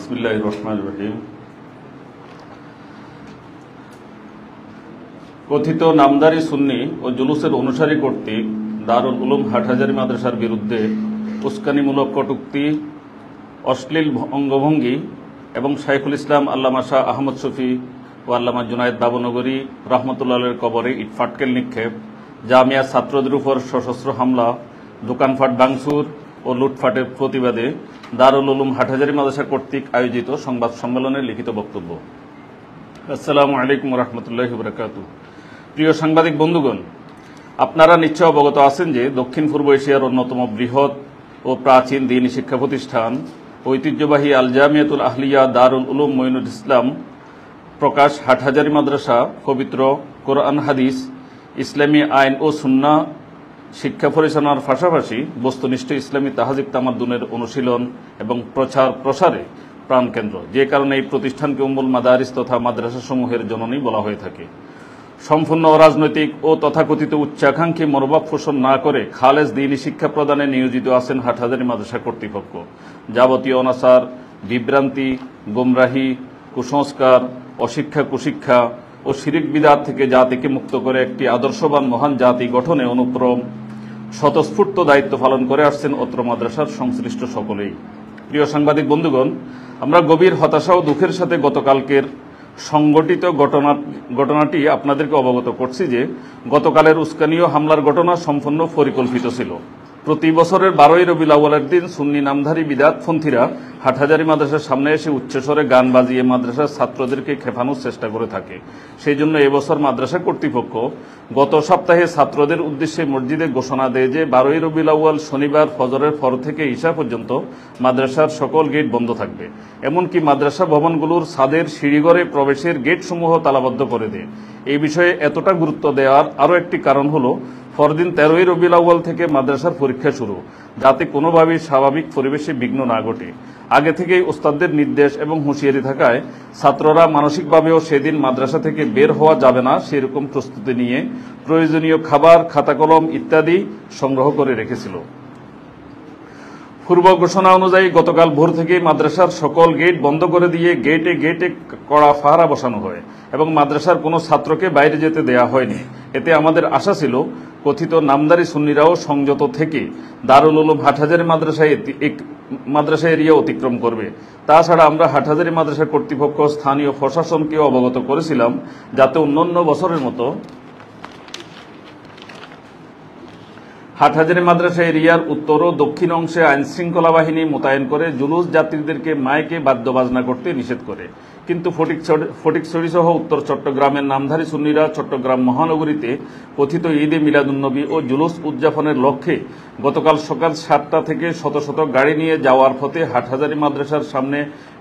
বিসমিল্লাহির রহমানির রহিম। কথিত নামদারি সুন্নি ও জুলুসের অনুসারী কর্তৃক দারুল উলুম হাটহাজারী মাদ্রাসার বিরুদ্ধে উস্কানিমূলক কটূক্তি, অশ্লীল অঙ্গভঙ্গি এবং শাইখুল ইসলাম আল্লামা শাহ আহমদ শফি ও আল্লামা জুনায়েদ বাবুনগরী রহমতুল্লাহের কবরে ইটফাটকেল নিক্ষেপ, জামিয়া ছাত্রদের উপর সশস্ত্র হামলা, দোকানপাট ভাঙচুর ও লুটপাটের প্রতিবাদে দারুল উলুম হাটহাজারী মাদ্রাসা কর্তৃক আয়োজিত সংবাদ সম্মেলনের লিখিত বক্তব্য। আসসালামু আলাইকুম রহমতুল্লাহি ওয়া বারাকাতুহু। প্রিয় সাংবাদিক বন্ধুগণ, আপনারা নিশ্চয় অবগত আছেন যে দক্ষিণ পূর্ব এশিয়ার অন্যতম বৃহৎ ও প্রাচীন দ্বীনী শিক্ষা প্রতিষ্ঠান ঐতিহ্যবাহী আল জামিয়াতুল আহলিয়া দারুল উলুম মঈনুল ইসলাম প্রকাশ হাটহাজারী মাদ্রাসা পবিত্র কোরআন হাদিস, ইসলামী আইন ও সুন্নাহ শিক্ষা পরিচালনার পাশাপাশি বস্তুনিষ্ঠ ইসলামী তাহজিব তামাদ্দুনের অনুশীলন এবং প্রচার প্রসারে প্রাণকেন্দ্র, যে কারণে এই প্রতিষ্ঠানকে উম্মুল মাদারিস তথা মাদ্রাসাসমূহের জননী বলা হয়ে থাকে। সম্পূর্ণ অরাজনৈতিক ও তথাকথিত উচ্চাকাঙ্ক্ষী মনোভাব পোষণ না করে খালেজ দ্বীনী শিক্ষা প্রদানে নিয়োজিত আছেন হাটহাজারী মাদ্রাসা কর্তৃপক্ষ। যাবতীয় অনাচার, বিভ্রান্তি, গুমরাহি, কুসংস্কার, অশিক্ষা, কুশিক্ষা ও শিরিক বিদআত থেকে জাতিকে মুক্ত করে একটি আদর্শবান মহান জাতি গঠনে অনুক্রম স্বতঃস্ফূর্ত দায়িত্ব পালন করে আসছেন অত্র মাদ্রাসার সংশ্লিষ্ট সকলেই। প্রিয় সাংবাদিক বন্ধুগণ, আমরা গভীর হতাশা ও দুঃখের সাথে গতকালকের সংগঠিত ঘটনাটি আপনাদেরকে অবগত করছি যে গতকালের উস্কানীয় হামলার ঘটনা সম্পূর্ণ পরিকল্পিত ছিল। প্রতি বছরের 12ই রবিউল আউয়ালের দিন সুন্নি নামধারী বিদআতপন্থীরা হাটহাজারী মাদ্রাসার সামনে এসে উচ্চস্বরে গান বাজিয়ে মাদ্রাসার ছাত্রদেরকে খেপানোর চেষ্টা করে থাকে। সেই জন্য এবছর মাদ্রাসা কর্তৃপক্ষ গত সপ্তাহে ছাত্রদের উদ্দেশ্যে মসজিদে ঘোষণা দেয় যে 12ই রবিউল আউয়াল শনিবার ফজরের পর থেকে ঈশা পর্যন্ত মাদ্রাসার সকল গেট বন্ধ থাকবে। এমনকি মাদ্রাসা ভবনগুলোর ছাদের সিঁড়িঘরে প্রবেশের গেটসমূহ তালাবদ্ধ করে দেয়। এই বিষয়ে এতটা গুরুত্ব দেওয়ার আরও একটি কারণ হলো পরদিন 13ই রবিউল আউয়াল থেকে মাদ্রাসার পরীক্ষা শুরু, যাতে কোনোভাবেই স্বাভাবিক পরিবেশে বিঘ্ন না ঘটে। আগে থেকেই ওস্তাদদের নির্দেশ এবং হুঁশিয়ারি থাকায় ছাত্ররা মানসিকভাবেও সেদিন মাদ্রাসা থেকে বের হওয়া যাবে না সেরকম প্রস্তুতি নিয়ে প্রয়োজনীয় খাবার, খাতা কলম ইত্যাদি সংগ্রহ করে রেখেছিল। পূর্ব ঘোষণা অনুযায়ী গতকাল ভোর থেকেই মাদ্রাসার সকল গেট বন্ধ করে দিয়ে গেটে গেটে কড়া পাহারা বসানো হয় এবং মাদ্রাসার কোনো ছাত্রকে বাইরে যেতে দেয়া হয়নি। এতে আমাদের আশা ছিল কথিত নামদারি সুন্নিরাও সংযত থেকে দারুল উলুম হাটহাজারী মাদ্রাসা এরিয়া অতিক্রম করবে। তাছাড়া আমরা হাটহাজারী মাদ্রাসা কর্তৃপক্ষ স্থানীয় প্রশাসনকেও অবগত করেছিলাম যাতে অন্যান্য বছরের মতো হাটহাজারী মাদ্রাসা এরিয়ার উত্তর ও দক্ষিণ অংশে আইনশৃঙ্খলা বাহিনী মোতায়েন করে জুলুস যাত্রীদেরকে মাইকে বাদ্যবাজনা করতে নিষেধ করে। কিন্তু ফটিকছড়ি সহ উত্তর চট্টগ্রামের নামধারী সুন্নিরা চট্টগ্রাম মহানগরীতে কথিত ঈদে মিলাদুন্নবী ও জুলুস উদযাপনের লক্ষ্যে গতকাল সকাল 7টা থেকে শত শত গাড়ি নিয়ে যাওয়ার পথে হাটহাজারী মাদ্রাসার সামনে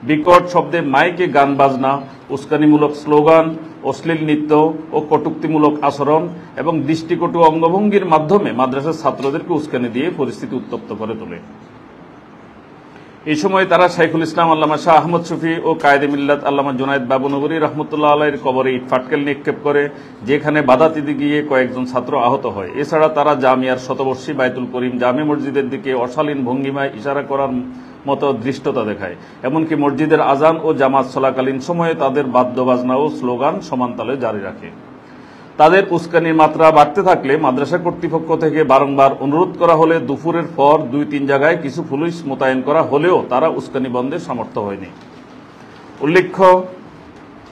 বিকট শব্দে মাইকে গান বাজনা, উস্কানিমূলক স্লোগান, অশ্লীল নৃত্য ও কটূক্তিমূলক আচরণ এবং দৃষ্টিকটু অঙ্গভঙ্গির মাধ্যমে মাদ্রাসার ছাত্রদেরকে উস্কানি দিয়ে পরিস্থিতি উত্তপ্ত করে তোলে। এই সময় তারা শাইখুল ইসলাম আল্লামা শাহ আহমদ শফি ও কায়েদে মিল্লাত আল্লামা জুনায়েদ বাবুনগরী রহমতুল্লাহ আলাইহির কবরে ইটফাটকেল নিক্ষেপ করে, যেখানে বাধা দিতে গিয়ে কয়েকজন ছাত্র আহত হয়। এছাড়া তারা জামিয়ার শতবর্ষী বাইতুল করিম জামে মসজিদের দিকে অশালীন ভঙ্গিমায় ইশারা করার মতো দৃষ্টতা দেখায়। এমনকি মসজিদের আজান ও জামাত চলাকালীন সময়ে তাদের বাদ্যবাজনা ও স্লোগান সমানতালে জারি রাখে। তাদের উস্কানির মাত্রা বাড়তে থাকলে মাদ্রাসা কর্তৃপক্ষ থেকে বারংবার অনুরোধ করা হলে দুপুরের পর 2-3 জায়গায় কিছু পুলিশ মোতায়েন করা হলেও তারা উস্কানি বন্ধে সমর্থ হয়নি। উল্লেখ্য,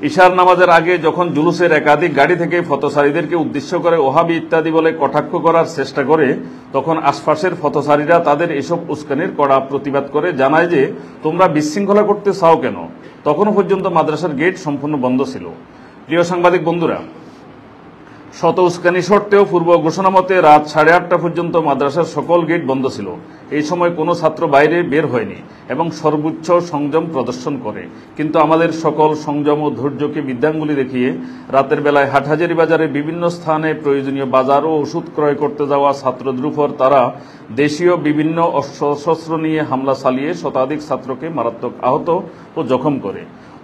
ইশার নামাজের আগে যখন জুলুসের একাধিক গাড়ি থেকে পথচারীদেরকে উদ্দেশ্য করে ওহাবি ইত্যাদি বলে কটাক্ষ করার চেষ্টা করে, তখন আশপাশের পথচারীরা তাদের এসব উস্কানির কড়া প্রতিবাদ করে জানায় যে তোমরা বিশৃঙ্খলা করতে চাও কেন। তখনও পর্যন্ত মাদ্রাসার গেট সম্পূর্ণ বন্ধ ছিল। প্রিয় সাংবাদিক বন্ধুরা, শত উস্কানি সত্ত্বেও পূর্ব ঘোষণা মতে রাত 8:30 পর্যন্ত মাদ্রাসার সকল গেট বন্ধ ছিল। এই সময় কোনো ছাত্র বাইরে বের হয়নি এবং সর্বোচ্চ সংযম প্রদর্শন করে। কিন্তু আমাদের সকল সংযম ও ধৈর্যকে বৃদ্ধাঙ্গুলি দেখিয়ে রাতের বেলায় হাটহাজারী বাজারে বিভিন্ন স্থানে প্রয়োজনীয় বাজার ও ওষুধ ক্রয় করতে যাওয়া ছাত্রদের উপর তারা দেশীয় বিভিন্ন অস্ত্রশস্ত্র নিয়ে হামলা চালিয়ে শতাধিক ছাত্রকে মারাত্মক আহত ও জখম করে।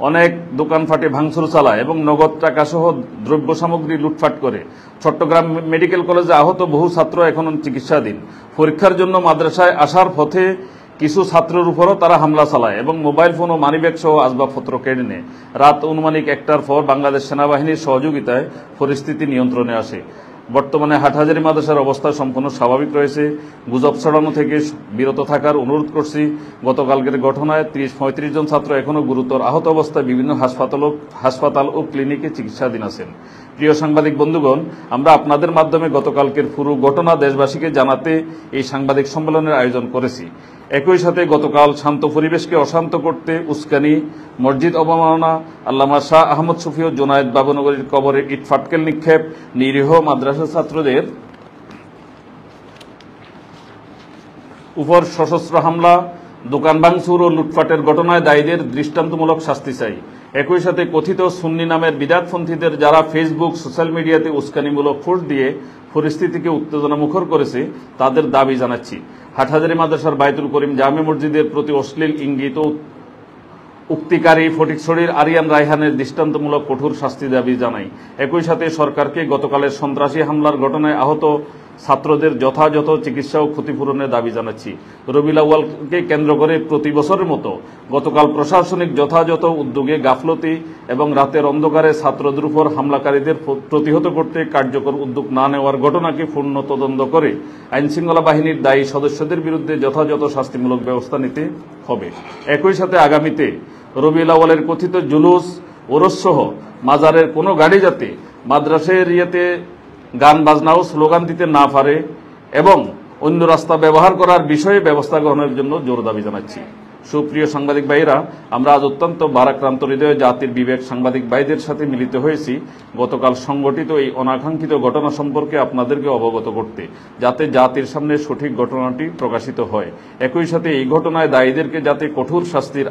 অনেক দোকানপাটে ভাঙচুর চালায় এবং নগদ টাকা সহ দ্রব্য সামগ্রী লুটপাট করে। চট্টগ্রাম মেডিকেল কলেজে আহত বহু ছাত্র এখনো চিকিৎসাধীন। পরীক্ষার জন্য মাদ্রাসায় আসার পথে কিছু ছাত্রের উপরও তারা হামলা চালায় এবং মোবাইল ফোন ও মানিব্যাগ সহ আসবাবপত্র কেড়ে নেয়। রাত অনুমানিক 1টার পর বাংলাদেশ সেনাবাহিনীর সহযোগিতায় পরিস্থিতি নিয়ন্ত্রণে আসে। বর্তমানে হাটহাজারী মাদ্রাসার অবস্থা সম্পূর্ণ স্বাভাবিক রয়েছে। গুজব ছড়ানো থেকে বিরত থাকার অনুরোধ করছি। গতকালকের ঘটনায় 30-35 জন ছাত্র এখনও গুরুতর আহত অবস্থায় বিভিন্ন হাসপাতাল ও ক্লিনিকে চিকিৎসাধীন আছেন। প্রিয় সাংবাদিক বন্ধুগণ, আমরা আপনাদের মাধ্যমে গতকালকের পুরো ঘটনা দেশবাসীকে জানাতে এই সাংবাদিক সম্মেলনের আয়োজন করেছি। একই সাথে গতকাল শান্ত পরিবেশকে অশান্ত করতে উস্কানি, মসজিদ অবমাননা, আল্লামা শাহ আহমদ শফি ও জোনায়েদ বাবুনগরীর কবরে ইট ফাটকেল নিক্ষেপ, নিরীহ মাদ্রাসা ছাত্রদের উপর সশস্ত্র হামলা, দোকান ভাঙচুর ও লুটপাটের ঘটনায় দায়ীদের দৃষ্টান্তমূলক শাস্তি চাই। একই সাথে কথিত সুন্নি নামের বিদাতপন্থীদের যারা ফেসবুক, সোশ্যাল মিডিয়াতে উস্কানিমূলক পোস্ট দিয়ে পরিস্থিতিকে উত্তেজনামুখর করেছে তাদের দাবি জানাচ্ছি। হাটহাজারী মাদ্রাসার বাইতুল করিম জামে মসজিদের প্রতি অশ্লীল ইঙ্গিত ও উক্তিকারী ফটিকছড়ির আরিয়ান রায়হানের দৃষ্টান্তমূলক কঠোর শাস্তি দাবি জানাই। একই সাথে সরকারকে গতকালের সন্ত্রাসী হামলার ঘটনায় আহত ছাত্রদের যথাযথ চিকিৎসা ও ক্ষতিপূরণের দাবি জানাচ্ছি। রবিউল আউয়ালকে কেন্দ্র করে প্রতি বছরের মতো গতকাল প্রশাসনিক যথাযথ উদ্যোগে গাফলতি এবং রাতের অন্ধকারে ছাত্রদের উপর হামলাকারীদের প্রতিহত করতে কার্যকর উদ্যোগ না নেওয়ার ঘটনাকে পূর্ণ তদন্ত করে আইনশৃঙ্খলা বাহিনীর দায়ী সদস্যদের বিরুদ্ধে যথাযথ শাস্তিমূলক ব্যবস্থা নিতে হবে। একই সাথে আগামীতে রবিউল আউয়ালের কথিত জুলুস, ওরস সহ মাজারের কোনো গাড়ি যাতে মাদ্রাসা এরিয়াতে গান বাজনা ও স্লোগান দিতে না পারে এবং অন্য রাস্তা ব্যবহার করার বিষয়ে ব্যবস্থা গ্রহণের জন্য জোর দাবি জানাচ্ছি। সুপ্রিয় সাংবাদিক ভাইরা, আমরা আজ অত্যন্ত ভারাক্রান্ত হৃদয়ে জাতির বিবেক সাংবাদিক ভাইদের সাথে মিলিত হয়েছি গতকাল সংঘটিত এই অনাকাঙ্ক্ষিত ঘটনা সম্পর্কে আপনাদেরকে অবগত করতে, যাতে জাতির সামনে সঠিক ঘটনাটি প্রকাশিত হয়। একই সাথে এই ঘটনায় দায়ীদেরকে যাতে কঠোর শাস্তির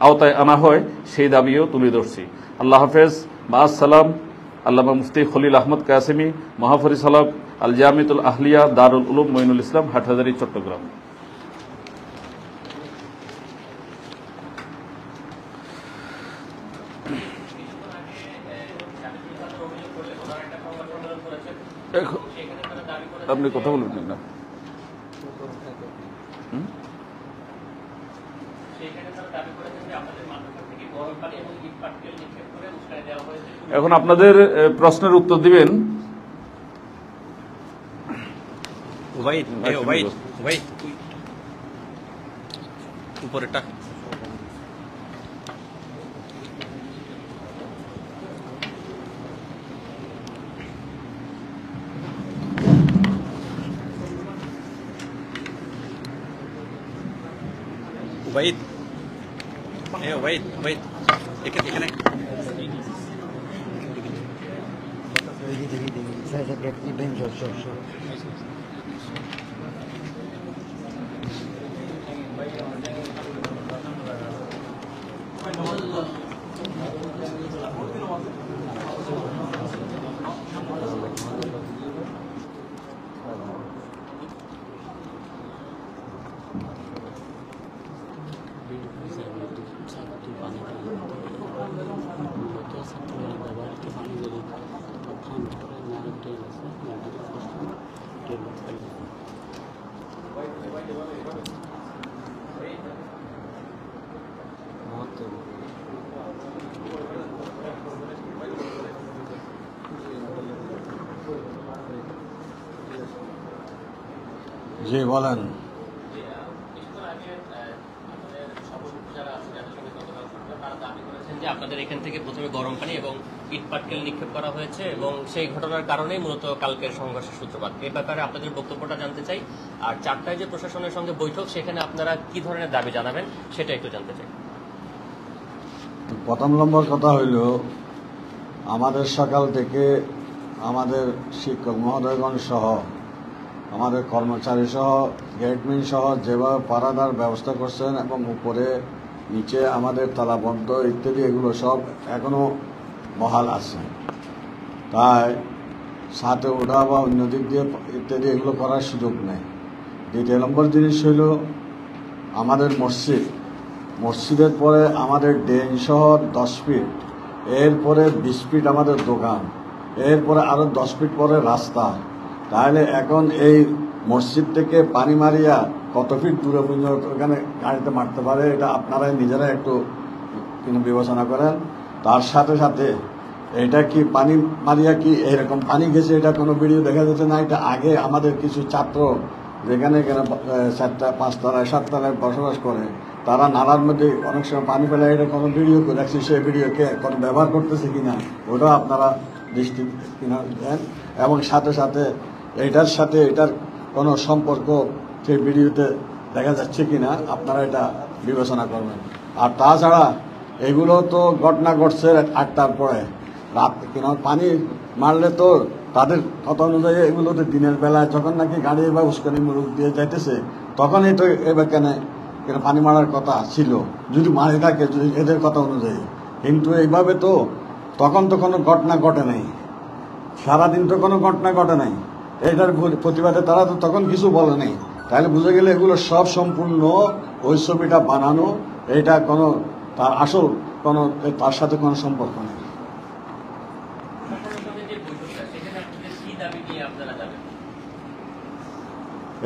আওতায় আনা হয় সেই দাবিও তুলে ধরছি। আল্লাহ হাফেজ, আসসালাম। আল্লামা মুফতি খলিল আহমদ কাসেমি, মহাপরিচালক আল জামিয়াতুল আহলিয়া, দারুল উলুম মঈনুল ইসলাম, হাটহাজারী, চট্টগ্রাম। আপনি কথা বলবেন না? এখন আপনাদের প্রশ্নের উত্তর দিবেন উপরেটা। উবাইদ, উবাইদ এখানে জি বলেন। আপনাদের এখান থেকে প্রথমে গরম পানি এবং ইট পাটকেল নিক্ষেপ করা হয়েছে এবং সেই ঘটনার কারণেই মূলত কালকের সংঘর্ষের সূত্রপাত। এই ব্যাপারে আপনাদের বক্তব্যটা জানতে চাই। আর 4টায় যে প্রশাসনের সঙ্গে বৈঠক, সেখানে আপনারা কি ধরনের দাবি জানাবেন সেটা একটু জানতে চাই। প্রথম নম্বর কথা হইল, আমাদের সকাল থেকে আমাদের শিক্ষক মহোদয়গণ সহ আমাদের কর্মচারী সহ গেটম্যান সহ যেভাবে পারাদার ব্যবস্থা করছেন এবং উপরে নিচে আমাদের তালাবদ্ধ ইত্যাদি এগুলো সব এখনও বহাল আছে। তাই সাথে ওঠা বা অন্য দিক দিয়ে ইত্যাদি এগুলো করার সুযোগ নেই। দ্বিতীয় নম্বর জিনিস হইল, আমাদের মসজিদের পরে আমাদের ড্রেন সহ 10 ফিট, এরপরে 20 ফিট আমাদের দোকান, এরপরে আরও 10 ফিট পরে রাস্তা। তাহলে এখন এই মসজিদ থেকে পানি মারিয়া কত ফিট দূরে পর্যন্ত ওখানে গাড়িতে মারতে পারে, এটা আপনারাই নিজেরা একটু বিবেচনা করেন। তার সাথে সাথে এটা কি পানি মারিয়া কি এরকম পানি গেছে, এটা কোনো ভিডিও দেখা যাচ্ছে না। এটা আগে আমাদের কিছু ছাত্র যেখানে এখানে 4টা 5 তলায় 7 তলায় বসবাস করে, তারা নালার মধ্যে অনেক সময় পানি ফেলে, এটা কোনো ভিডিও করে রাখছি, সেই ভিডিওকে কোনো ব্যবহার করতেছে কিনা ওটাও আপনারা দৃষ্টি কিনা দেন। এবং সাথে সাথে এটার সাথে এটার কোনো সম্পর্ক সেই ভিডিওতে দেখা যাচ্ছে কিনা আপনারা এটা বিবেচনা করবেন। আর তাছাড়া এগুলো তো ঘটনা ঘটছে 8টার পরে, রাত কিনা পানি মারলে তো তাদের কথা অনুযায়ী এগুলো তো দিনের বেলায় যখন নাকি গাড়ি বা উস্কানিমূলক দিয়ে যাইতেছে তখনই তো এবার কেন পানি মারার কথা ছিল, যদি মারে থাকে যদি এদের কথা অনুযায়ী। কিন্তু এইভাবে তো তখন তো কোনো ঘটনা ঘটে নাই, সারাদিন তো কোনো ঘটনা ঘটে নাই। এটার প্রতিবাদে তারা তো তখন কিছু বলে নাই। তাহলে বুঝে গেলে এগুলো সব সম্পূর্ণ ওই ছবিটা বানানো, এটা কোনো তার আসল কোনো তার সাথে কোনো সম্পর্ক নেই।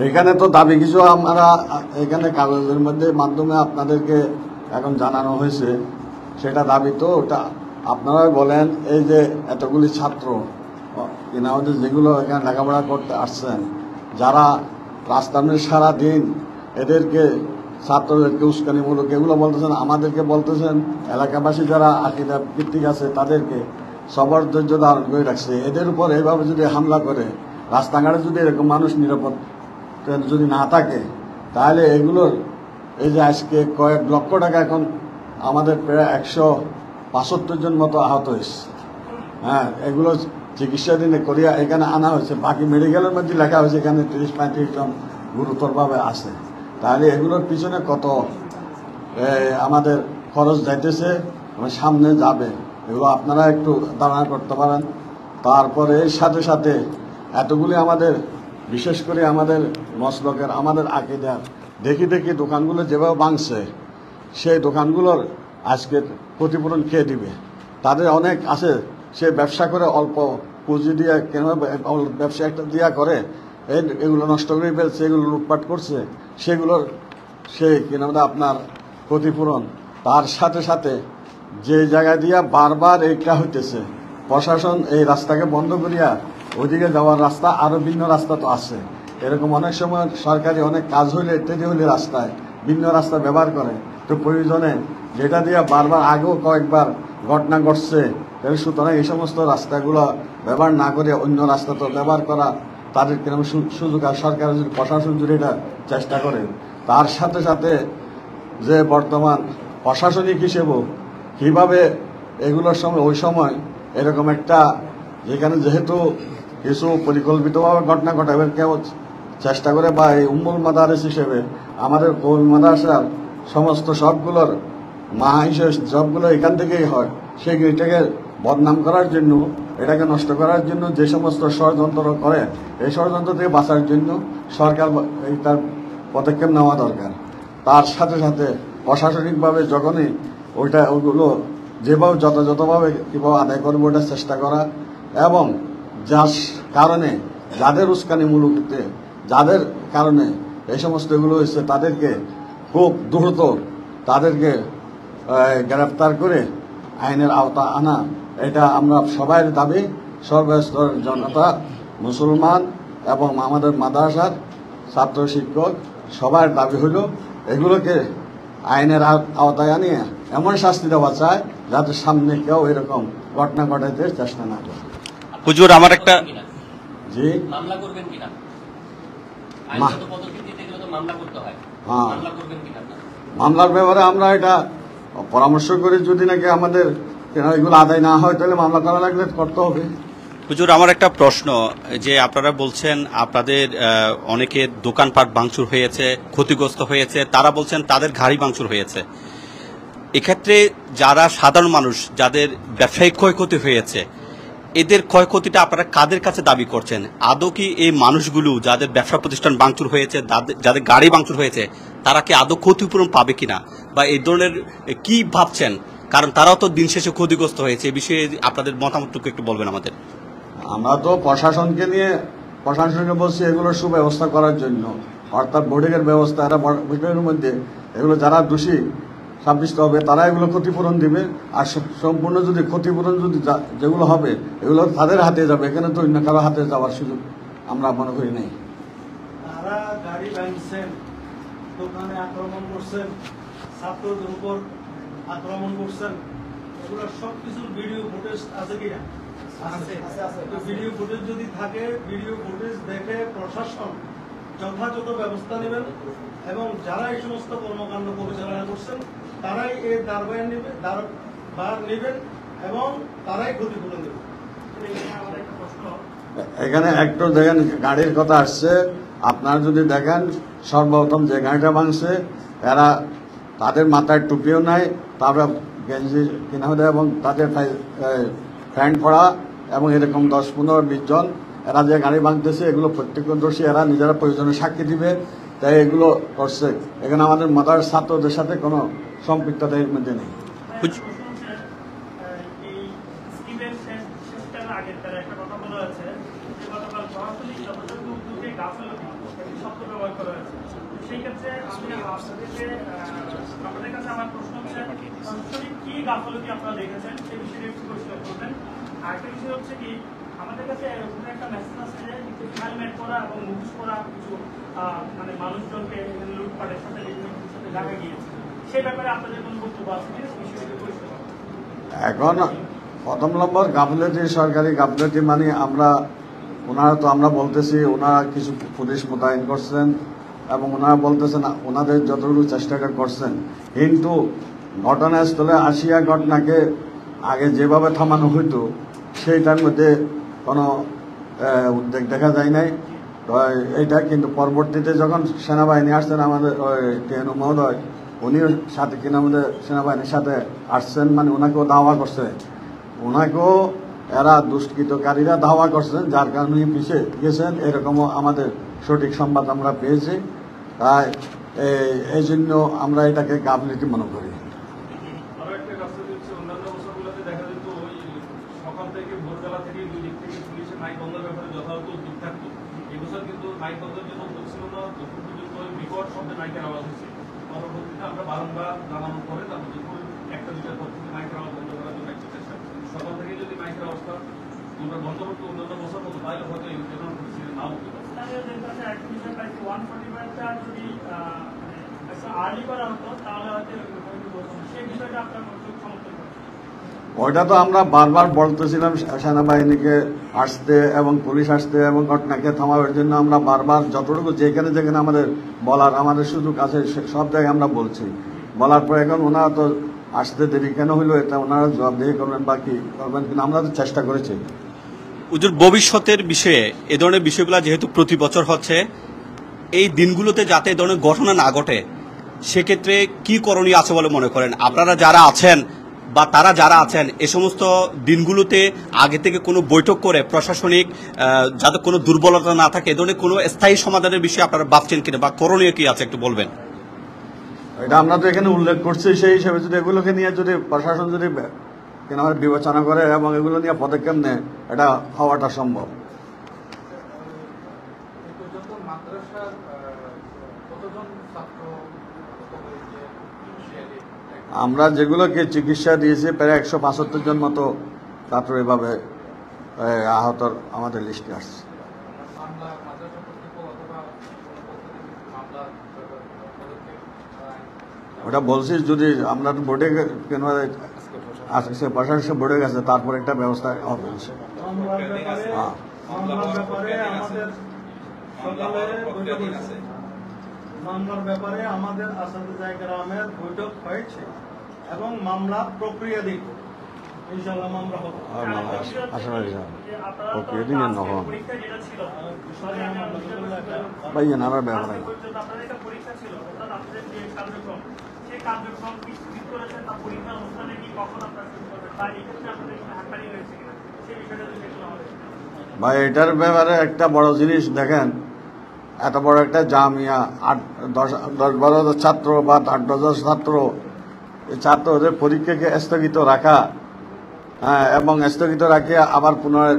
এখানে তো দাবি কিছু আমরা এখানে কাগজের মাধ্যমে আপনাদেরকে এখন জানানো হয়েছে, সেটা দাবি তো ওটা আপনারাই বলেন। এই যে এতগুলি ছাত্র কিনা আমাদের যেগুলো এখানে লেখাপড়া করতে আসছেন, যারা রাস্তার মধ্যে সারাদিন এদেরকে ছাত্রদেরকে উস্কানিমূলক এগুলো বলতেছেন, আমাদেরকে বলতেছেন, এলাকাবাসী যারা আকিদা ভিত্তিক আছে তাদেরকে সবার ধৈর্য ধারণ করে রাখছে। এদের উপর এইভাবে যদি হামলা করে, রাস্তাঘাটে যদি এরকম মানুষ নিরাপদ যদি না থাকে, তাহলে এগুলোর এই যে আজকে কয়েক লক্ষ টাকা এখন আমাদের প্রায় 175 জন মতো আহত হয়েছে। হ্যাঁ, এগুলো চিকিৎসাধীনে করিয়া এখানে আনা হয়েছে। বাকি মেডিকেলের মধ্যে লেখা হয়েছে এখানে 30-35 জন গুরুতরভাবে আছে। তাহলে এগুলোর পিছনে কত আমাদের খরচ যাইতেছে, সামনে যাবে, এগুলো আপনারা একটু ধারণা করতে পারেন। তারপরে এর সাথে সাথে এতগুলি আমাদের বিশেষ করে আমাদের মসলকের আমাদের আকিদার দেখি দেখি দোকানগুলো যেভাবে ভাঙছে, সেই দোকানগুলোর আজকে ক্ষতিপূরণ কে দিবে? তাদের অনেক আছে, সে ব্যবসা করে অল্প পুঁজি দিয়ে কেন ব্যবসা একটা দিয়া করে, এগুলো নষ্ট করে ফেলছে, এগুলো লুটপাট করছে, সেগুলোর সে কেন আপনার ক্ষতিপূরণ। তার সাথে সাথে যে জায়গা দিয়া বারবার এইটা হইতেছে, প্রশাসন এই রাস্তাকে বন্ধ করিয়া ওইদিকে যাওয়ার রাস্তা আরো ভিন্ন রাস্তা তো আছে। এরকম অনেক সময় সরকারি অনেক কাজ হইলে ইত্যাদি হইলে রাস্তায় ভিন্ন রাস্তা ব্যবহার করে, তো প্রয়োজনে যেটা দিয়ে বারবার আগেও কয়েকবার ঘটনা ঘটছে, সুতরাং এই সমস্ত রাস্তাগুলো ব্যবহার না করে অন্য রাস্তা তো ব্যবহার করা তাদের কিরকম সুযোগ। আর সরকারের যদি প্রশাসন যদি এটা চেষ্টা করে, তার সাথে সাথে যে বর্তমান প্রশাসনিক হিসেবেও কীভাবে এগুলোর সময় ওই সময় এরকম একটা যেখানে যেহেতু কিছু পরিকল্পিতভাবে ঘটনা ঘটাবে কেউ চেষ্টা করে, বা এই উম্মুল মাদারিস হিসেবে আমাদের কৌমি মাদ্রাসার সমস্ত সবগুলোর মা হিসেবে সবগুলো এখান থেকেই হয়, সেইটাকে বদনাম করার জন্য, এটাকে নষ্ট করার জন্য যে সমস্ত ষড়যন্ত্র করে, এই ষড়যন্ত্র থেকে বাঁচার জন্য সরকার তার পদক্ষেপ নেওয়া দরকার। তার সাথে সাথে প্রশাসনিকভাবে যখনই ওইগুলো যেভাবে যথাযথভাবে কীভাবে আদায় করবে ওটা চেষ্টা করা, এবং যার কারণে যাদের উস্কানিমূলকতে যাদের কারণে এই সমস্ত এগুলো হয়েছে তাদেরকে খুব দ্রুত তাদেরকে গ্রেফতার করে আইনের আওতা আনা, এটা আমরা সবাই দাবি। সর্বস্তরের জনতা, মুসলমান এবং আমাদের মাদ্রাসার ছাত্র শিক্ষক সবার দাবি হইল এগুলোকে আইনের আওতায় আনিয়ে এমন শাস্তি দেওয়া চায় যাতে সামনে কেউ এরকম ঘটনা ঘটাইতে চেষ্টা না করে। হুজুর, আমার একটা জি মামলা করবেন কিনা? আইনগত পদ্ধতিতে এগুলো তো মামলা করতে হয়, হ্যাঁ, মামলা করবেন কিনা? মামলার ব্যাপারে আমরা এটা পরামর্শ করি, যদি নাকি আমাদের এগুলো আদায় না হয় তাহলে মামলা করা লাগলে করতে হবে। হুজুর, আমার একটা প্রশ্ন, যে আপনারা বলছেন আপনাদের অনেকের দোকানপাট ভাঙচুর হয়েছে, ক্ষতিগ্রস্ত হয়েছে, তারা বলছেন তাদের গাড়ি ভাঙচুর হয়েছে। এক্ষেত্রে যারা সাধারণ মানুষ যাদের ব্যবসায়িক ক্ষয়ক্ষতি হয়েছে, এদের ক্ষয়ক্ষতিটা আপনারা কাদের কাছে দাবি করছেন? আদৌ কি এই মানুষগুলো যাদের ব্যবসা প্রতিষ্ঠান ভাঙচুর হয়েছে, যাদের গাড়ি ভাঙচুর হয়েছে, তারা কি আদৌ ক্ষতিপূরণ পাবে কিনা, বা এই ধরনের কি ভাবছেন? কারণ তারাও তো দিন শেষে ক্ষতিগ্রস্ত হয়েছে। এই বিষয়ে আপনাদের মতামতটুকু একটু বলবেন আমাদের। আমরা তো প্রশাসনকে বলছি এগুলোর সুব্যবস্থা করার জন্য, অর্থাৎ বোর্ডিংয়ের ব্যবস্থা, এরা বোর্ডিংয়ের মধ্যে এগুলো যারা দোষী সাব্যস্ত হবে তারা এগুলো ক্ষতিপূরণ দিবে, আর সম্পূর্ণ যদি ক্ষতিপূরণ যদি যেগুলো হবে এগুলো তাদের হাতে যাবে, এখানে তো অন্য কারো হাতে যাওয়ার সুযোগ আমরা মনে করি নেই। তারা গাড়ি ভাঙছেন, দোকানে আক্রমণ করছেন, ছাত্রদের উপর আক্রমণ করছেন, এগুলো সবকিছুর ভিডিও ফুটেজ আছে কিনা? ভিডিও ফুটেজ যদি থাকে, ভিডিও ফুটেজ দেখে প্রশাসন যথাযথ ব্যবস্থা নেবেন এবং যারা এই সমস্ত কর্মকাণ্ড পরিচালনা করছেন তারাই এর দায়ভার নেবেন এবং তারাই ক্ষতিপূরণ দেবেন। আমার একটা প্রশ্ন, এখানে একটু দেখেন গাড়ির কথা আসছে, আপনারা যদি দেখেন সর্বপ্রথম যে গাড়িটা ভাঙছে এরা তাদের মাথায় টুপিও নাই, তারপরে গেঞ্জি কিনা হলে এবং তাদের প্যান্ট পরা এবং এরকম 10-15-20 জন এরা যে গাড়ি ভাঙতেছে এগুলো প্রত্যক্ষদর্শী, এরা নিজেরা প্রয়োজনে সাক্ষী দিবে, তাই এগুলো করছে। এখানে আমাদের মাদার ছাত্রদের সাথে কোনো সম্পৃক্ততা এর মধ্যে নেই। সেই ক্ষেত্রে আপনাদের কাছে আমার প্রশ্ন হচ্ছে, কি গাফলতি আপনারা দেখেছেন সেই বিষয়ে একটু পরিষ্কার করবেন। আরেকটা বিষয় হচ্ছে কি, আমাদের কাছে একটা মেসেজ আছে যে হেলমেট পরা এবং মুখোশ পরা কিছু মানে মানুষজনকে লুটপাটের সাথে দেখা গিয়েছে, সেই ব্যাপারে আপনাদের কোনো বক্তব্য আছে কিনা বিষয়টি পরিষ্কার। এখন প্রথম নম্বর গাফলতি, সরকারি গাফলতি মানে আমরা বলতেছি ওনারা কিছু পুলিশ মোতায়েন করছেন এবং ওনারা বলতেছেন ওনাদের যতটুকু চেষ্টাটা করছেন, কিন্তু ঘটনাস্থলে আসিয়া ঘটনাকে আগে যেভাবে থামানো হইতো সেইটার মধ্যে কোনো উদ্বেগ দেখা যায় নাই। তো এইটা কিন্তু পরবর্তীতে যখন সেনাবাহিনী আসছেন, আমাদের টিএনও মহোদয় উনিও সাথে কিনা আমাদের সেনাবাহিনীর সাথে আসছেন, মানে ওনাকেও দাওয়া করছে, ওনাকেও এরা দুষ্কৃতকারীরা দাওয়া করছেন, যার কারণে পিছিয়ে গেছেন, এরকমও আমাদের সঠিক সংবাদ আমরা পেয়েছি। তাই এই জন্য আমরা এটাকে গাফলতি মনে করি। আরো একটা কাজ হচ্ছে, অন্যান্য বছরগুলোতে দেখা যেত ওই সকাল থেকে ভোরবেলা থেকে দুই দিক থেকে পুলিশের নাইট বন্ধের ব্যাপারে যথাযথ উদ্যোগ থাকতো। এবছর কিন্তু নাইট বন্ধের জন্য উদ্যোগ ছিল না, যখন পর্যন্ত ওই বিকট শব্দে নাইটের আওয়াজ হচ্ছে। পরবর্তীতে আমরা বারংবার জানানোর পরে তারপর যখন 1টা-2টার পর থেকে নাইটের আওয়াজ বন্ধ করার জন্য একটা চেষ্টা করছি। সকাল থেকে যদি নাইটের আওয়াজটা আমরা বন্ধ করতে অন্যান্য বছর মতো তাহলে হয়তো এই ধরনের পরিস্থিতি নাও হতে পারে। ওইটা তো আমরা বারবার বলতেছিলাম সেনাবাহিনীকে আসতে এবং পুলিশ আসতে এবং ঘটনাকে থামাবার জন্য আমরা বারবার যতটুকু যেখানে যেখানে আমাদের বলার আমাদের সুযোগ আছে সব জায়গায় আমরা বলছি। বলার পর এখন ওনারা তো আসতে দেরি কেন হইলো, এটা ওনারা জবাবদিহি করবেন বা কি করবেন, কিন্তু আমরা তো চেষ্টা করেছি। হুজুর, ভবিষ্যতের বিষয়ে এ ধরনের বিষয়গুলো যেহেতু প্রতি বছর হচ্ছে, এই দিনগুলোতে যাতে এ ধরনের ঘটনা না ঘটে সেক্ষেত্রে কি করণীয় আছে বলে মনে করেন? আপনারা যারা আছেন বা তারা যারা আছেন এ সমস্ত দিনগুলোতে আগে থেকে কোনো বৈঠক করে প্রশাসনিক যাতে কোনো দুর্বলতা না থাকে এ ধরনের কোনো স্থায়ী সমাধানের বিষয়ে আপনারা ভাবছেন কিনা বা করণীয় কি আছে একটু বলবেন? এটা আমরা তো এখানে উল্লেখ করছি, সেই হিসেবে যদি এগুলোকে নিয়ে যদি প্রশাসন যদি বিবেচনা করে এবং এগুলো নিয়ে পদক্ষেপ নেয়, এটা হওয়াটা সম্ভব। আমরা যেগুলোকে চিকিৎসা দিয়েছি প্রায় 175 জন মতো ছাত্র এভাবে আহতর আমাদের লিস্টে আসছে। ওটা বলছি যদি আমরা বোর্ডে কেন আজকে প্রশাসন বোর্ডে গেছে তারপর একটা ব্যবস্থা হবে। মামলার ব্যাপারে আমাদের আসাদুজ্জাহ গ্রামের বৈঠক হয়েছে এবং মামলা প্রক্রিয়াধীন, ইনশাআল্লাহ মামলা হবে। ভাই এটার ব্যাপারে একটা বড় জিনিস দেখেন, এত বড় একটা জামিয়া 10-12 ছাত্র বা 8-10 ছাত্র, এই ছাত্রদের পরীক্ষাকে স্থগিত রাখা, হ্যাঁ, এবং স্থগিত রাখে আবার পুনরায়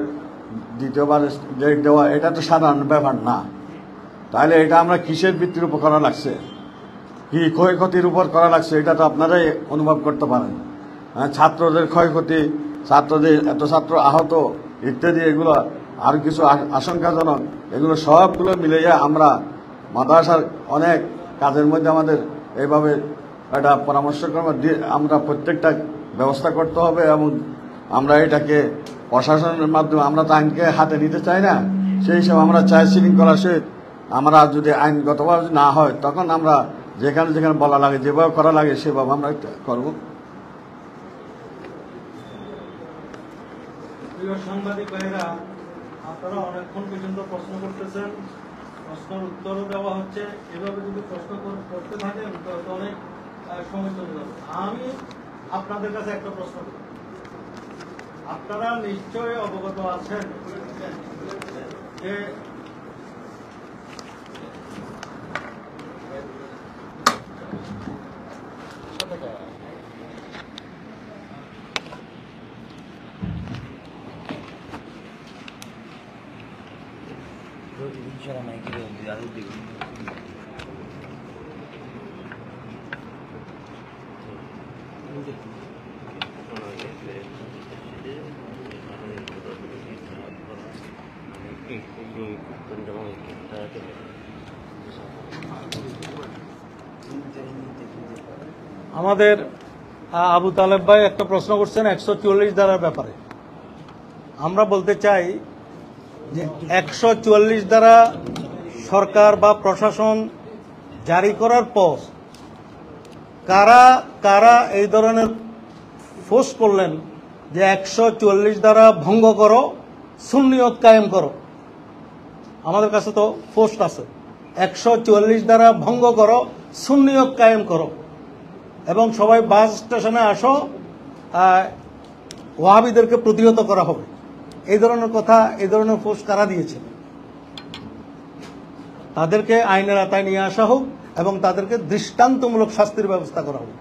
দ্বিতীয়বার ডেট দেওয়া, এটা তো সাধারণ ব্যাপার না। তাহলে এটা আমরা কিসের ভিত্তির উপর করা লাগছে, কি ক্ষয়ক্ষতির উপর করা লাগছে, এটা তো আপনারাই অনুভব করতে পারেন। ছাত্রদের ক্ষয়ক্ষতি, ছাত্রদের এত ছাত্র আহত ইত্যাদি, এগুলো আর কিছু আশঙ্কাজনক, এগুলো সবগুলো মিলিয়ে আমরা মাদ্রাসার অনেক কাজের মধ্যে আমাদের এইভাবে একটা পরামর্শক্রমে আমরা প্রত্যেকটা ব্যবস্থা করতে হবে। এবং আমরা এটাকে প্রশাসনের মাধ্যমে, আমরা তো আইনকে হাতে নিতে চাই না, সেই হিসাবে আমরা চাই শৃঙ্খলার সহিত আমরা যদি আইনগতভাবে না হয় তখন আমরা যেখানে যেখানে বলা লাগে, যেভাবে করা লাগে সেভাবে আমরা করব। প্রিয় সাংবাদিক ভাইরা, আপনারা অনেকক্ষণ পর্যন্ত প্রশ্ন করতেছেন, প্রশ্নের উত্তরও দেওয়া হচ্ছে। এভাবে যদি প্রশ্ন করতে থাকেন তো অনেক সময় চলে যাবে। আমি আপনাদের কাছে একটা প্রশ্ন করি, আপনারা নিশ্চয়ই অবগত আছেন যে আমাদের আবু তালেব ভাই একটা প্রশ্ন করছেন 144 ধারার ব্যাপারে। আমরা বলতে চাই যে 144 ধারা সরকার বা প্রশাসন জারি করার পর কারা কারা এই ধরনের ফোর্স করলেন যে 144 ধারা ভঙ্গ করো, সুন্নিয়ত কায়েম করো। আমাদের কাছে তো পোস্ট আছে, 144 ধারা ভঙ্গ করো, সুন্নিয়ত কায়েম করো, এবং সবাই বাস স্টেশনে আসো, ওয়াহাবিদেরকে প্রতিহত করা হবে। এই ধরনের কথা, এই ধরনের পোস্ট কারা দিয়েছে? তাদেরকে আইনের আওতায় নিয়ে আসা হোক এবং তাদেরকে দৃষ্টান্তমূলক শাস্তির ব্যবস্থা করা হোক।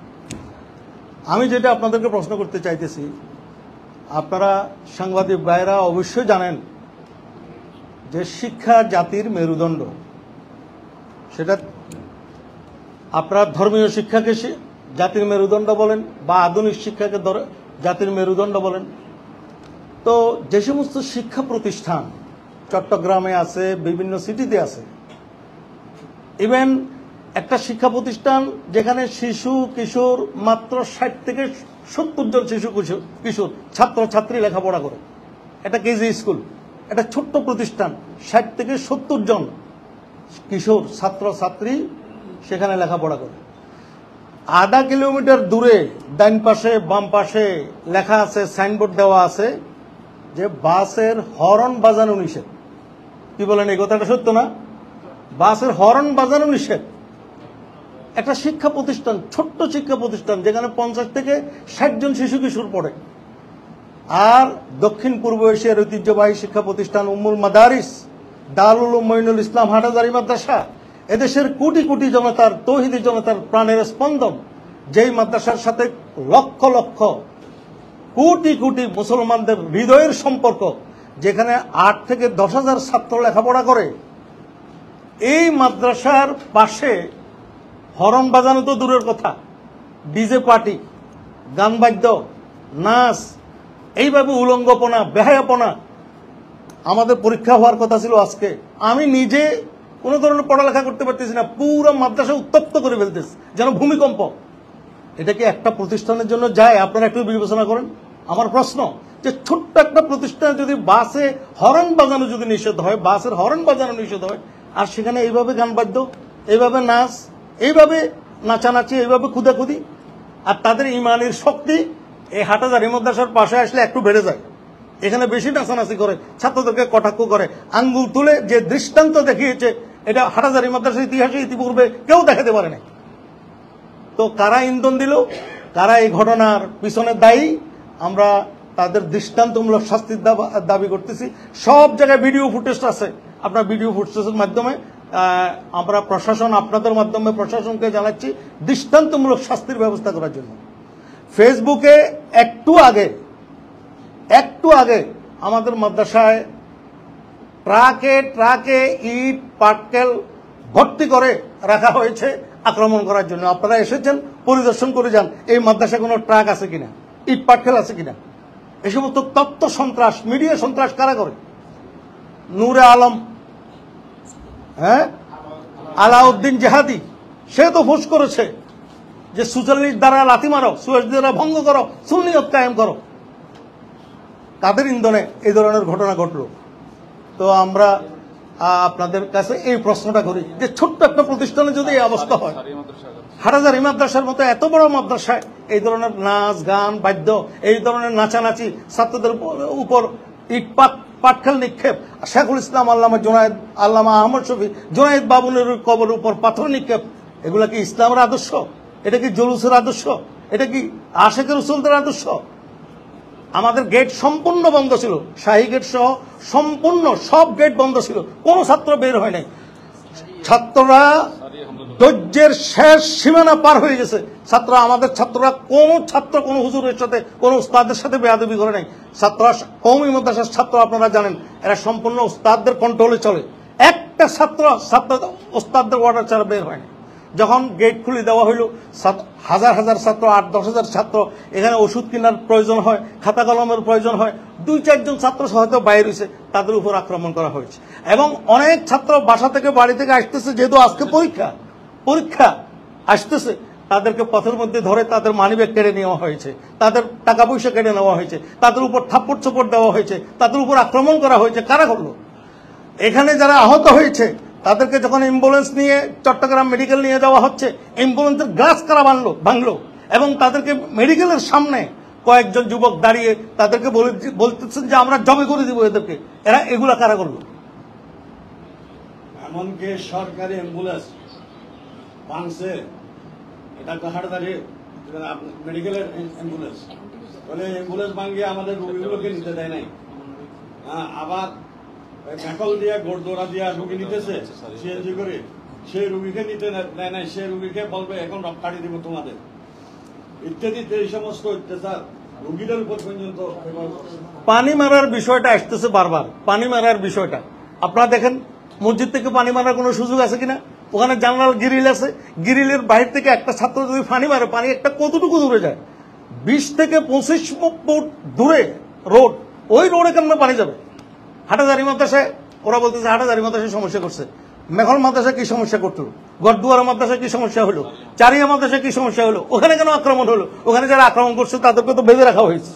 আমি যেটা আপনাদেরকে প্রশ্ন করতে চাইতেছি, আপনারা সাংবাদিক ভাইরা অবশ্যই জানেন যে শিক্ষা জাতির মেরুদণ্ড। সেটা আপনারা ধর্মীয় শিক্ষাকে জাতির মেরুদণ্ড বলেন বা আধুনিক শিক্ষাকে জাতির মেরুদণ্ড বলেন। তো যে সমস্ত শিক্ষা প্রতিষ্ঠান চট্টগ্রামে আছে, বিভিন্ন সিটিতে আছে, ইভেন একটা শিক্ষা প্রতিষ্ঠান যেখানে শিশু কিশোর মাত্র 60 থেকে 70 জন শিশু কিশোর ছাত্র ছাত্রী লেখাপড়া করে, এটা কেজি স্কুল, এটা ছোট্ট প্রতিষ্ঠান, 60 থেকে 70 জন কিশোর ছাত্র ছাত্রী সেখানে লেখাপড়া করে। আধা কিলোমিটার দূরে ডাইন পাশে বাম পাশে লেখা আছে, সাইনবোর্ড দেওয়া আছে যে বাসের হর্ন বাজানো নিষেধ। কি বলেন, এই কথাটা সত্য না? বাসের হর্ন বাজানো নিষেধ। একটা শিক্ষা প্রতিষ্ঠান, ছোট্ট শিক্ষা প্রতিষ্ঠান যেখানে 50 থেকে 60 জন শিশু কিশোর পড়ে। আর দক্ষিণ পূর্ব এশিয়ার ঐতিহ্যবাহী শিক্ষা প্রতিষ্ঠান উম্মুল মাদারিস, দারুল উলুম মঈনুল ইসলাম হাটাজারি মাদ্রাসা, এদেশের কোটি কোটি জনতার, তৌহিদি জনতার প্রাণের স্পন্দন, যেই মাদ্রাসার সাথে লক্ষ লক্ষ কোটি কোটি মুসলমানদের হৃদয়ের সম্পর্ক, যেখানে 8 থেকে 10,000 ছাত্র লেখাপড়া করে। এই মাদ্রাসার পাশে হরন বাজানো তো দূরের কথা, ডিজে পার্টি, গান বাদ্য, নাচ, এইভাবে উলঙ্গপনা, বেহায়াপনা। আমাদের পরীক্ষা হওয়ার কথা ছিল আজকে, আমি নিজে কোনো ধরনের পড়ালেখা করতে পারতেছি না, পুরো মাদ্রাসা উত্তপ্ত করে ফেলতেছে যেন ভূমিকম্প। এটা কি একটা প্রতিষ্ঠানের জন্য যায়? আপনারা একটু বিবেচনা করেন। আমার প্রশ্ন যে ছোট্ট একটা প্রতিষ্ঠানে যদি বাসে হর্ন বাজানো যদি নিষেধ হয়, বাসের হর্ন বাজানো নিষেধ হয়, আর সেখানে এইভাবে গান বাদ্য, এইভাবে নাচ, এইভাবে নাচানাচি, এইভাবে খুদাখুদি, আর তাদের ইমানের শক্তি এই হাটাজারি মাদ্রাসার পাশে আসলে একটু বেড়ে যায়। এখানে বেশি নাচানাচি করে, ছাত্রদেরকে কটাক্ষ করে, আঙ্গুল তুলে যে দৃষ্টান্ত দেখিয়েছে, এটা হাটাজারি মাদ্রাসার ইতিহাসে ইতিপূর্বে কেউ দেখাতে পারে না। তো কারা ইন্ধন দিল, কারা এই ঘটনার পিছনে দায়ী, আমরা তাদের দৃষ্টান্তমূলক শাস্তির দাবি করতেছি। সব জায়গায় ভিডিও ফুটেজ আছে, আপনার ভিডিও ফুটেজের মাধ্যমে আমরা প্রশাসন, আপনাদের মাধ্যমে প্রশাসনকে জানাচ্ছি দৃষ্টান্তমূলক শাস্তির ব্যবস্থা করার জন্য। ফেসবুকে একটু আগে আমাদের মাদ্রাসায় ট্রাকে ট্রাকে ইট পাটকেল ভর্তি করে রাখা হয়েছে আক্রমণ করার জন্য। আপনারা এসেছেন, পরিদর্শন করে যান এই মাদ্রাসায় কোনো ট্রাক আছে কিনা, ইট পাটকেল আছে কিনা। এই সমস্ত তত্ত্ব সন্ত্রাস, মিডিয়া সন্ত্রাস কারা করে? নূরে আলম, হ্যাঁ, আলাউদ্দিন জেহাদি, সে তো ফোঁস করেছে যে ৪৪ দ্বারা লাথি মারো, ৪৪ দ্বারা ভঙ্গ করো, সুন্নিয়ত কায়েম করো। তাদের ইন্ধনে এই ধরনের ঘটনা ঘটলো। তো আমরা আপনাদের কাছে এই প্রশ্নটা করি যে ছোট্ট একটা প্রতিষ্ঠানে যদি এই অবস্থা হয়, হাটহাজারী মাদ্রাসার মতো এত বড় মাদ্রাসায় এই ধরনের নাচ গান বাদ্য, এই ধরনের নাচানাচি, ছাত্রদের উপর ইট পাটকেল নিক্ষেপ, শেখুল ইসলাম আল্লামা জুনায়েদ, আল্লামা আহমদ শফি, জুনায়েদ বাবুনের কবরের উপর পাথর নিক্ষেপ, এগুলা কি ইসলামের আদর্শ? এটা কি জুলুসের আদর্শ? এটা কি আশেকের রসুলদের আদর্শ? আমাদের গেট সম্পূর্ণ বন্ধ ছিল, শাহী গেট সহ সম্পূর্ণ সব গেট বন্ধ ছিল, কোনো ছাত্র বের হয় নাই। ছাত্ররা ধৈর্যের শেষ সীমানা পার হয়ে গেছে। আমাদের ছাত্ররা কোনো হুজুরের সাথে, কোনো উস্তাদের সাথে বেয়াদবি করে নাই। ছাত্ররা কওমি মাদ্রাসার ছাত্র, আপনারা জানেন এরা সম্পূর্ণ উস্তাদদের কন্ট্রোলে চলে। একটা ছাত্র উস্তাদদের অর্ডার ছাড়া বের হয় না। যখন গেট খুলে দেওয়া হইল, হাজার হাজার ছাত্র, ৮-১০ হাজার ছাত্র, এখানে ওষুধ কেনার প্রয়োজন হয়, খাতা কলমের প্রয়োজন হয়, ২-৪ জন ছাত্র হয়তো বাইরে হয়েছে, তাদের উপর আক্রমণ করা হয়েছে। এবং অনেক ছাত্র বাসা থেকে, বাড়ি থেকে আসতেছে, যেহেতু আজকে পরীক্ষা আসতেছে, তাদেরকে পথের মধ্যে ধরে তাদের মানিব্যাগ কেড়ে নেওয়া হয়েছে, তাদের টাকা পয়সা কেড়ে নেওয়া হয়েছে, তাদের উপর থাপ্পড় চোপড় দেওয়া হয়েছে, তাদের উপর আক্রমণ করা হয়েছে। কারা করলো? এখানে যারা আহত হয়েছে তাদেরকে যখন অ্যাম্বুলেন্স নিয়ে চট্টগ্রাম মেডিকেল নিয়ে যাওয়া হচ্ছে, অ্যাম্বুলেন্সের গ্লাস কারা ভাঙলো এবং তাদেরকে মেডিকেলের সামনে কয়েকজন যুবক দাঁড়িয়ে তাদেরকে বলতেছেন যে আমরা জবে করে দিব এদেরকে। এগুলা কারা করলো? এমনকি সরকারি অ্যাম্বুলেন্স ভাঙছে, এটা হাটহাজারী মেডিকেলের অ্যাম্বুলেন্স, বলে অ্যাম্বুলেন্স ভাঙিয়ে আমাদের রোগীগুলোকে নিতে দেয় নাই। আবার ফ্যাকল দিয়া গোড়দোড়া দিয়া রুগী নিতেছে সিএনজি করে, সেই রুগীকে নিতে দেয় নাই, সেই রুগীকে বলবে এখন কাটি দিব তোমাদের, ইত্যাদি। এই সমস্ত অত্যাচার রুগীদের উপর পর্যন্ত। পানি মারার বিষয়টা আসতেছে বারবার, পানি মারার বিষয়টা আপনারা দেখেন, মসজিদ থেকে পানি মারার কোনো সুযোগ আছে কিনা? ওখানে জানালার গ্রিল আছে, গ্রিলের বাইরে থেকে একটা ছাত্র যদি পানি মারে, পানি একটা কতটুকু দূরে যায়? 20 থেকে 25 ফুট দূরে রোড, ওই রোডে কেমন পানি যাবে? হাটহাজারী মাদ্রাসায় ওরা বলতেছে হাটহাজারী মাদ্রাসায় সমস্যা করছে, মেখল মাদ্রাসায় কি সমস্যা করতো, গড়দুয়ারা মাদ্রাসায় কি সমস্যা হলো, চারিয়া মাদ্রাসায় কি সমস্যা হলো, ওখানে কেন আক্রমণ হলো? ওখানে যারা আক্রমণ করছে তাদেরকে তো বেঁধে রাখা হয়েছে।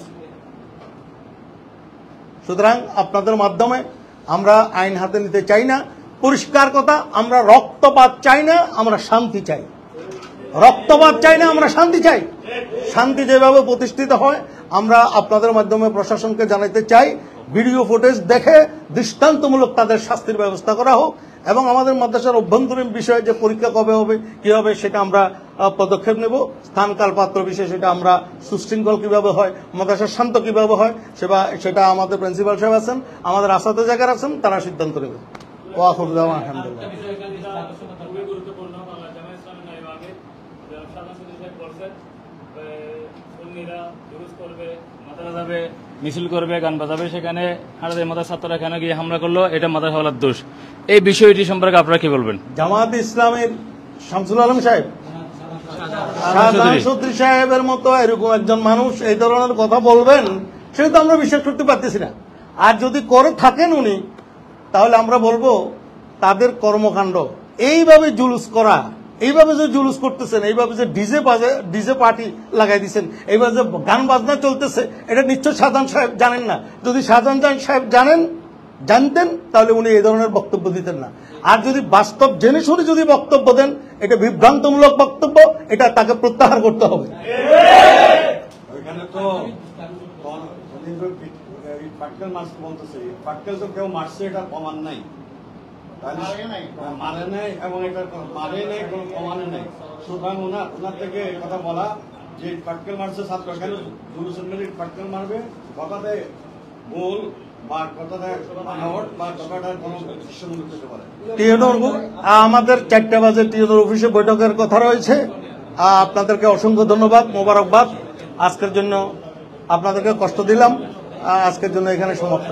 সুতরাং আপনাদের মাধ্যমে আমরা আইন হাতে নিতে চাই না, পরিষ্কার কথা, আমরা রক্তপাত চাই না, আমরা শান্তি চাই। রক্তপাত চাই না, আমরা শান্তি চাই। শান্তি যেভাবে প্রতিষ্ঠিত হয় আমরা আপনাদের মাধ্যমে প্রশাসনকে জানাতে চাই, ভিডিও ফুটেজ দেখে দৃষ্টান্তমূলক তাদের শাস্তির ব্যবস্থা করা হোক। এবং আমাদের মাদ্রাসার অভ্যন্তরীণ বিষয়ে যে পরীক্ষা কবে হবে, কি হবে, সেটা আমরা পদক্ষেপ নেব। স্থানকাল পাত্র বিষয়ে সেটা আমরা সুশৃঙ্খল কিভাবে হয়, মাদ্রাসার শান্ত কিভাবে হয়, সেটা আমাদের প্রিন্সিপাল সাহেব আছেন, আমাদের আসাতে জায়গার আছেন, তারা সিদ্ধান্ত নেবে। মিছিল করবে, গান বাজাবে, সেখানে হাটহাজারী মাদ্রাসার ছাত্ররা কেন গিয়ে হামলা করলো, এটা মাদ্রাসাওয়ালার দোষ। এই বিষয়টি সম্পর্কে আপনারা কি বলবেন? জামায়াত ইসলামের শামসুল আলম সাহেব, শাহজাহান চৌধুরী সাহেবের মতো এরকম একজন মানুষ এই ধরনের কথা বলবেন, সেটা তো আমরা বিশ্বাস করতে পারতেছি না। আর যদি করে থাকেন উনি, তাহলে আমরা বলবো তাদের কর্মকাণ্ড, এইভাবে জুলুস করা, এইভাবে যে জুলুস করতেছেন, এইভাবে যে ডিজে পার্টি লাগাই দিচ্ছেন, এইভাবে যে গান বাজনা চলতেছে, এটা নিশ্চয় শাহজাহান সাহেব জানেন না। যদি শাহজাহান সাহেব জানতেন তাহলে উনি এই ধরনের বক্তব্য দিতেন না। আর যদি বাস্তব জেনে শুনে যদি বক্তব্য দেন, এটা বিভ্রান্তমূলক বক্তব্য, এটা তাকে প্রত্যাহার করতে হবে। ওইখানে তো পাটকেল মারছে বলতেছে, পাটকেল তো কেউ মারছে, এটা প্রমাণ নাই, মারে নাই, এবং এটা মারে নাই, কোনো প্রমাণে নাই। সুতরাং ওনার থেকে কথা বলা যে পাটকেল মারছে ছাত্র, কেন জুলুসের মিনিট পাটকেল মারবে, কথাতে ভুল বা কথাতে বা কথাটার কোনো দৃশ্যমূলক হতে পারে। আমাদের 4টা বাজে টিএনওর অফিসে বৈঠকের কথা রয়েছে। আপনাদেরকে অসংখ্য ধন্যবাদ, মোবারকবাদ। আজকের জন্য আপনাদেরকে কষ্ট দিলাম, আজকের জন্য এখানে সমাপ্ত।